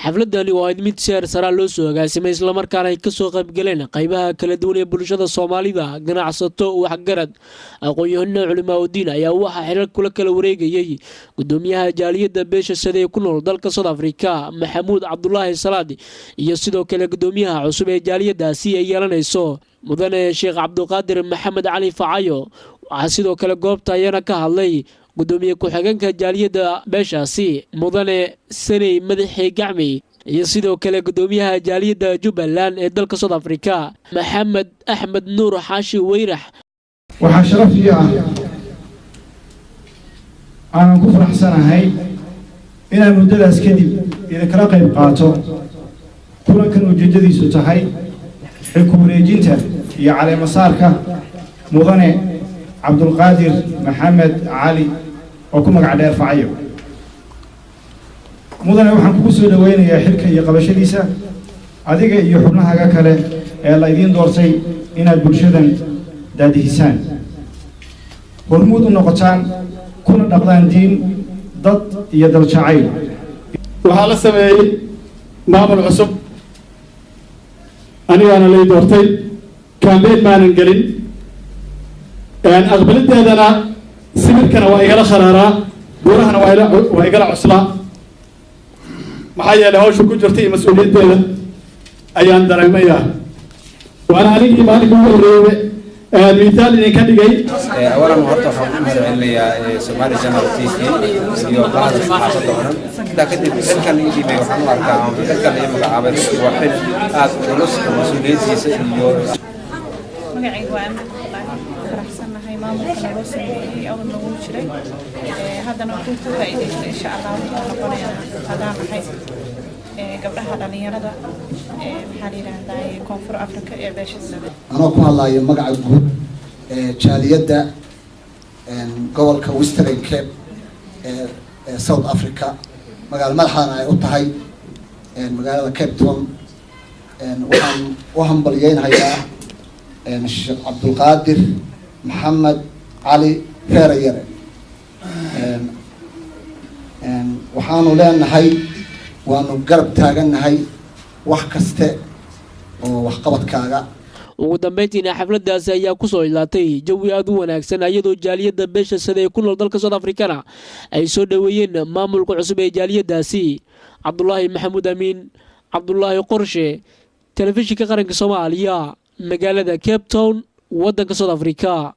xafladani waa mid seer sare loo soo agaasimay isla markaana ay ka soo qayb galeen qaybaha kala duwan ee bulshada Soomaalida ganacsato waxgarad aqoon-yahano culimada diin ayaa waxa xiriir kula kala wareegayay gudoomiyaha jaaliyadda beesha sade ku nool dalka South Africa Maxamuud Cabdullaahi Salaadi iyo sidoo kale gudoomiyaha cusub ee jaaliyaddaasi ay yeelanayso mudane Sheekh Cabduqaadir Maxamed Cali Facayo waxa sidoo kale goobta ayana ka hadlay gudoomiye ku-xigeenka jaaliyadda beeshaasi mudane Sanay Madaxi Gacmi iyo sidoo kale gudoomiyaha jaaliyadda Jubbaland ee dalka South Africa Maxamed Axmed Nuur Xaashi Weyrax waxa sharaf ii ah aan ku faraxsanahay inaan muddadaas kadib ila kala qayb qaato kulankan ujeedadiisu tahay xilku wareejinta iyo caleemasaarka mudane Cabdulqaadir Maxamed Cali oo ku magac dheer Facayo mudane waxaan kugu soo dhaweynayaa xilka iyo qabashadiisa adiga iyo xubnaha kale ee la idin doortay inaad bulshadan daadihisaan hormuud u noqotaan kuna dhaqdaan diin dad iyo dal jacayl waxaa la sameeyay maamul cusub anigaana lay doortay campaign maanan gelin aqbalideedana sawirkana waa igala kharaaraa buurahana waa igala cuslaa maxaa yeelay hawsha ku jirta iyo mas-uuliyaddeeda ayaan dareemayaa waana anigii maalinka ugu horreeyay مثال إنك تيجي. أولاً مرتب حكومة عليا سومالي جنرال تيجي يوقع الحاسة دهنا. لكن كان يجي بيوحنا أركان كان يجي مقابل واحد أدرس كمسؤولية جيسة اليوم. مقعد وأنا رحسنا هاي ما ممكن نوصل أو نقول شيء. هذا نقول فائدة إن شاء الله ربنا هذا محي. gabdhaha dhalinyarada maxaa yiraahdaa koonfur Afrika ee beesha sade anoo ku hadlayo magaca guud jaaliyadda gobolka Western Cape ee South Africa magaalo madaxana ay u tahay magaalada Cape Town waxaan u hambalyeeynayaa Sheekh Cabdulqaadir Maxamed Cali Facayo waxaanu leenahay waanu garab taaganahay wax kaste oo wax qabadkaaga ugu dambeyntiina xafladaasi ayaa ku soo ilaatay jawi aad u wanaagsan iyadoo jaaliyadda beesha sade ku nool dalka South Africa ay soo dhaweeyeen maamulka cusub ee jaaliyaddaasi Cabdullaahi Maxamuud Amiin Cabdullaahi Qorshe telefishinka qaranka Soomaaliya magaalada Cape Town wadanka South Africa